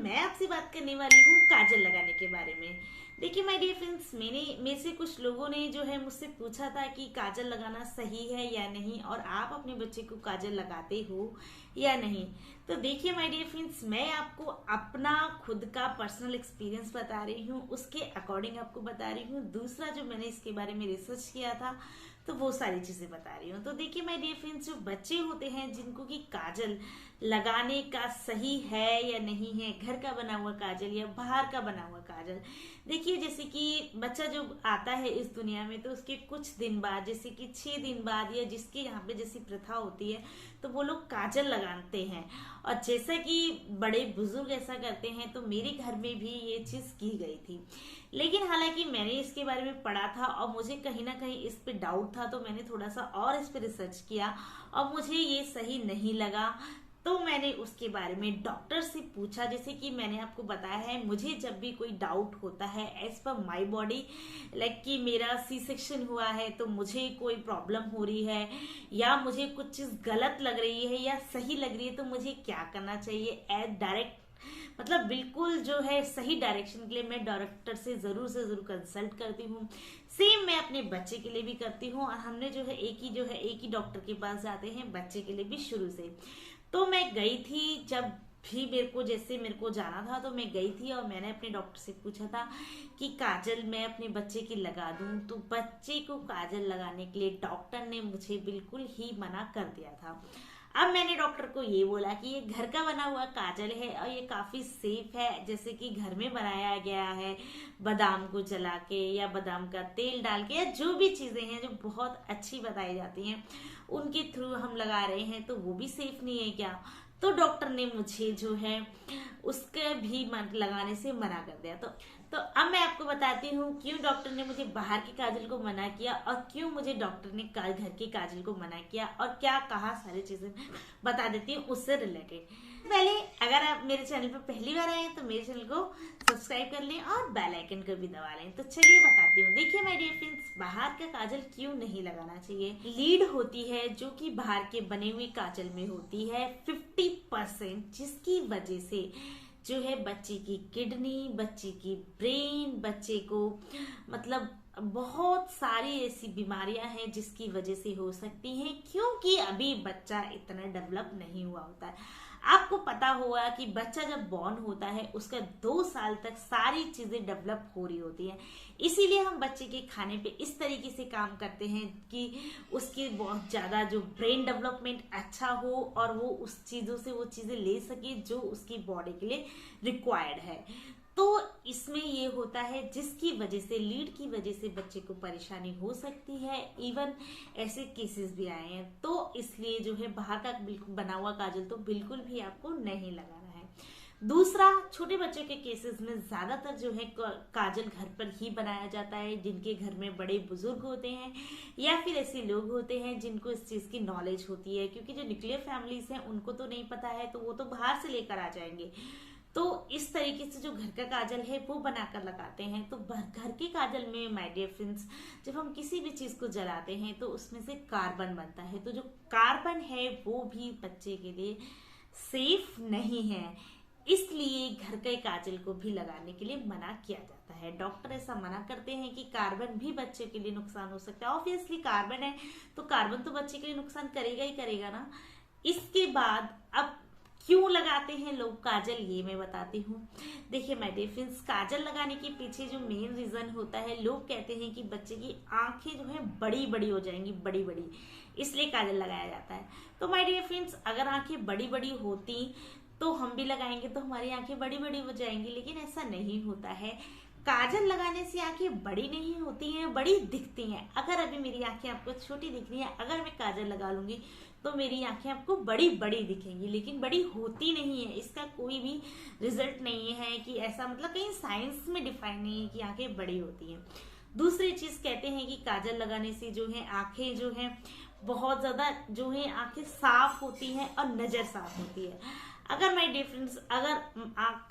मैं आपसे बात करने वाली हूँ काजल लगाने के बारे में। देखिए माय डियर फ्रेंड्स, मेरे से कुछ लोगों ने जो है मुझसे पूछा था कि काजल लगाना सही है या नहीं, और आप अपने बच्चे को काजल लगाते हो या नहीं। तो देखिए माय डियर फ्रेंड्स, मैं आपको अपना खुद का पर्सनल एक्सपीरियंस बता रही हूँ, उसके अकॉर्डिंग आपको बता रही हूँ। दूसरा, जो मैंने इसके बारे में रिसर्च किया था तो वो सारी चीजें बता रही हूँ। तो देखिए माय डियर फ्रेंड्स, जो बच्चे होते हैं जिनको कि काजल लगाने का सही है या नहीं है, घर का बना हुआ काजल या बाहर का बना हुआ काजल। देखिए जैसे कि बच्चा जो आता है इस दुनिया में, तो उसके कुछ दिन बाद, जैसे कि 6 दिन बाद, या जिसके यहाँ पे जैसी प्रथा होती है, तो वो लोग काजल लगाते हैं। और जैसा कि बड़े बुजुर्ग ऐसा करते हैं, तो मेरे घर में भी ये चीज की गई थी। लेकिन हालांकि मैंने इसके बारे में पढ़ा था और मुझे कहीं ना कहीं इस पे डाउट था, तो मैंने थोड़ा सा और इस पे रिसर्च किया और मुझे ये सही नहीं लगा। तो मैंने उसके बारे में डॉक्टर से पूछा। जैसे कि मैंने आपको बताया है, मुझे जब भी कोई डाउट होता है as per my body, like कि मेरा सी सेक्शन हुआ है तो मुझे कोई प्रॉब्लम हो रही है, या मुझे कुछ चीज गलत लग रही है या सही लग रही है, तो मुझे क्या करना चाहिए, एज डायरेक्ट मतलब बिल्कुल जो है सही डायरेक्शन के लिए मैं डॉक्टर से जरूर कंसल्ट करती हूँ। सेम मैं अपने बच्चे के लिए भी करती हूँ, और हमने जो है एक ही डॉक्टर के पास जाते हैं बच्चे के लिए भी शुरू से। तो मैं गई थी, जब भी मेरे को जाना था तो मैं गई थी, और मैंने अपने डॉक्टर से पूछा था कि काजल मैं अपने बच्चे की लगा दूं। तो बच्चे को काजल लगाने के लिए डॉक्टर ने मुझे बिल्कुल ही मना कर दिया था। अब मैंने डॉक्टर को ये बोला कि ये घर का बना हुआ काजल है और ये काफी सेफ है, जैसे कि घर में बनाया गया है, बादाम को जला के या बादाम का तेल डाल के, या जो भी चीजें हैं जो बहुत अच्छी बताई जाती हैं उनके थ्रू हम लगा रहे हैं, तो वो भी सेफ नहीं है क्या। तो डॉक्टर ने मुझे जो है उसके भी लगाने से मना कर दिया। तो अब मैं आपको बताती हूँ क्यों डॉक्टर ने मुझे बाहर के काजल को मना किया, और क्यों मुझे डॉक्टर ने घर के काजल को मना किया, और क्या कहा, सारी चीजें बता देती हूँ उससे रिलेटेड। पहले, अगर आप मेरे चैनल पर पहली बार आए हैं तो मेरे चैनल को सब्सक्राइब कर लें और बेल आइकन को भी दबा लें। तो चलिए बताती हूँ। देखिए माय डियर फ्रेंड्स, बाहर का काजल क्यों नहीं लगाना चाहिए। लीड होती है जो कि बाहर के बने हुए काजल में होती है 50%, जिसकी वजह से जो है बच्चे की किडनी, बच्चे की ब्रेन, बच्चे को मतलब बहुत सारी ऐसी बीमारियां हैं जिसकी वजह से हो सकती हैं, क्योंकि अभी बच्चा इतना डेवलप नहीं हुआ होता है। आपको पता होगा कि बच्चा जब बॉर्न होता है उसका 2 साल तक सारी चीजें डेवलप हो रही होती हैं। इसीलिए हम बच्चे के खाने पे इस तरीके से काम करते हैं कि उसके बहुत ज्यादा जो ब्रेन डेवलपमेंट अच्छा हो, और वो उस चीजों से वो चीजें ले सके जो उसकी बॉडी के लिए रिक्वायर्ड है। तो इसमें ये होता है जिसकी वजह से, लीड की वजह से बच्चे को परेशानी हो सकती है। इवन ऐसे केसेस भी आए हैं। तो इसलिए जो है बाहर का बिल्कुल बना हुआ काजल तो बिल्कुल भी आपको नहीं लगाना है। दूसरा, छोटे बच्चों के केसेस में ज्यादातर जो है काजल घर पर ही बनाया जाता है, जिनके घर में बड़े बुजुर्ग होते हैं या फिर ऐसे लोग होते हैं जिनको इस चीज की नॉलेज होती है। क्योंकि जो न्यूक्लियर फैमिलीज हैं उनको तो नहीं पता है, तो वो तो बाहर से लेकर आ जाएंगे। तो इस तरीके से जो घर का काजल है वो बनाकर लगाते हैं। तो घर के काजल में माय डियर फ्रेंड्स, जब हम किसी भी चीज को जलाते हैं तो उसमें से कार्बन बनता है, तो जो कार्बन है वो भी बच्चे के लिए सेफ नहीं है। इसलिए घर के काजल को भी लगाने के लिए मना किया जाता है। डॉक्टर ऐसा मना करते हैं कि कार्बन भी बच्चे के लिए नुकसान हो सकता है। ऑब्वियसली कार्बन है तो कार्बन तो बच्चे के लिए नुकसान करेगा ही करेगा ना। इसके बाद अब क्यों लगाते हैं लोग काजल, ये मैं बताती हूँ। देखिए माय डियर फ्रेंड्स, काजल लगाने के पीछे जो मेन रीजन होता है, लोग कहते हैं कि बच्चे की आंखें जो है बड़ी बड़ी हो जाएंगी, बड़ी बड़ी, इसलिए काजल लगाया जाता है। तो माय डियर फ्रेंड्स, अगर आंखें बड़ी बड़ी होती तो हम भी लगाएंगे तो हमारी आंखें बड़ी बड़ी हो जाएंगी, लेकिन ऐसा नहीं होता है। काजल लगाने से आंखें बड़ी नहीं होती हैं, बड़ी दिखती हैं। अगर अभी मेरी आंखें आपको छोटी दिख रही हैं, अगर मैं काजल लगा लूंगी तो मेरी आंखें आपको बड़ी बड़ी दिखेंगी, लेकिन बड़ी होती नहीं है। इसका कोई भी रिजल्ट नहीं है कि ऐसा, मतलब कहीं साइंस में डिफाइन नहीं है कि आंखें बड़ी होती हैं। दूसरी चीज, कहते हैं कि काजल लगाने से जो है आंखें जो है बहुत ज्यादा जो है आंखें साफ होती हैं और नजर साफ होती है। अगर माय डिफरेंस, अगर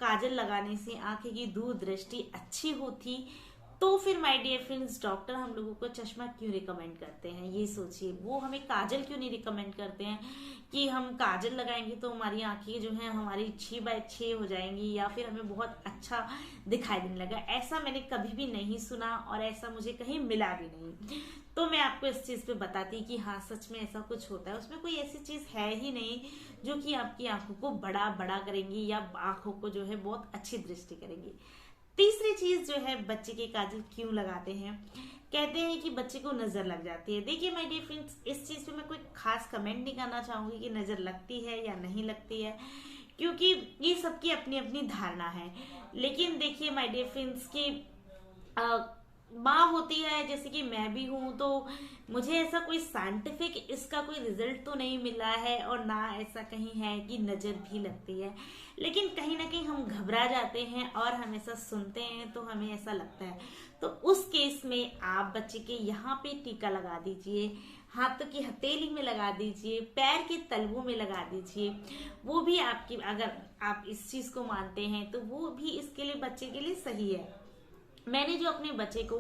काजल लगाने से आंखें की दूर दृष्टि अच्छी होती तो फिर माय डियर फ्रेंड्स, डॉक्टर हम लोगों को चश्मा क्यों रिकमेंड करते हैं, ये सोचिए। वो हमें काजल क्यों नहीं रिकमेंड करते हैं कि हम काजल लगाएंगे तो हमारी आंखें जो हैं हमारी 6x6 हो जाएंगी या फिर हमें बहुत अच्छा दिखाई देने लगा। ऐसा मैंने कभी भी नहीं सुना और ऐसा मुझे कहीं मिला भी नहीं। तो मैं आपको इस चीज पे बताती कि हाँ, सच में ऐसा कुछ होता है। उसमें कोई ऐसी चीज है ही नहीं जो कि आपकी आंखों को बड़ा बड़ा करेंगी या आंखों को जो है बहुत अच्छी दृष्टि करेंगी। तीसरी चीज जो है, बच्चे के काजल क्यों लगाते हैं? कहते हैं कि बच्चे को नजर लग जाती है। देखिए माय डियर फ्रेंड्स, इस चीज पे मैं कोई खास कमेंट नहीं करना चाहूंगी कि नजर लगती है या नहीं लगती है, क्योंकि ये सबकी अपनी अपनी धारणा है। लेकिन देखिए माय डियर फ्रेंड्स की माँ होती है, जैसे कि मैं भी हूं, तो मुझे ऐसा कोई साइंटिफिक इसका कोई रिजल्ट तो नहीं मिला है और ना ऐसा कहीं है कि नजर भी लगती है। लेकिन कहीं ना कहीं हम घबरा जाते हैं और हम ऐसा सुनते हैं तो हमें ऐसा लगता है। तो उस केस में आप बच्चे के यहाँ पे टीका लगा दीजिए, हाथों की हथेली में लगा दीजिए, पैर के तलवों में लगा दीजिए। वो भी आपकी, अगर आप इस चीज को मानते हैं तो वो भी इसके लिए, बच्चे के लिए सही है। मैंने जो अपने बच्चे को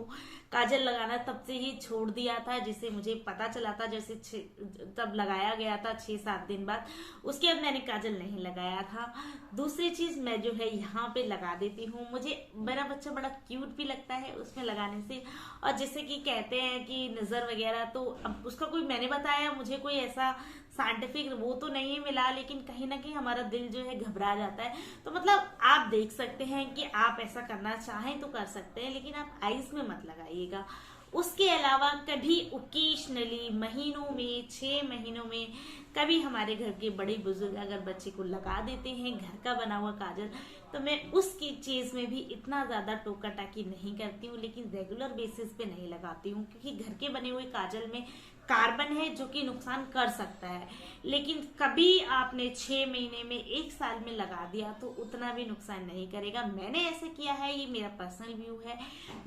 काजल लगाना तब से ही छोड़ दिया था, जिसे मुझे पता चला था, जैसे तब लगाया गया था 6-7 दिन बाद। उसके बाद मैंने काजल नहीं लगाया था। दूसरी चीज, मैं जो है यहाँ पे लगा देती हूँ। मुझे मेरा बच्चा बड़ा क्यूट भी लगता है उसमें लगाने से। और जैसे कि कहते हैं कि नजर वगैरह, तो अब उसका कोई, मैंने बताया, मुझे कोई ऐसा साइंटिफिक वो तो नहीं मिला, लेकिन कहीं ना कहीं हमारा दिल जो है घबरा जाता है। तो मतलब आप देख सकते हैं कि आप ऐसा करना चाहें तो कर सकते हैं, लेकिन आप आईज में मत लगाइएगा। उसके अलावा कभी ओकेशनली, महीनों में, 6 महीनों में कभी हमारे घर के बड़े बुजुर्ग अगर बच्चे को लगा देते हैं घर का बना हुआ काजल, तो मैं उसकी चीज में भी इतना ज्यादा टोका टाकी नहीं करती हूँ, लेकिन रेगुलर बेसिस पे नहीं लगाती हूँ, क्योंकि घर के बने हुए काजल में कार्बन है जो कि नुकसान कर सकता है। लेकिन कभी आपने 6 महीने में, 1 साल में लगा दिया तो उतना भी नुकसान नहीं करेगा। मैंने ऐसे किया है, ये मेरा पर्सनल व्यू है।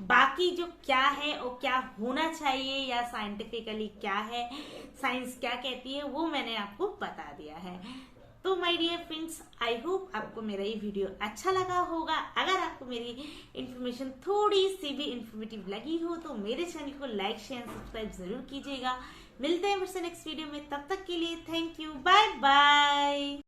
बाकी जो क्या है और क्या होना चाहिए या साइंटिफिकली क्या है, साइंस क्या कहती है, वो मैंने आपको बता दिया है। तो my dear friends, I hope आपको मेरा ये वीडियो अच्छा लगा होगा। अगर आपको मेरी इन्फॉर्मेशन थोड़ी सी भी इन्फॉर्मेटिव लगी हो तो मेरे चैनल को लाइक, शेयर, सब्सक्राइब जरूर कीजिएगा। मिलते हैं फिर से नेक्स्ट वीडियो में, तब तक के लिए थैंक यू, बाय बाय।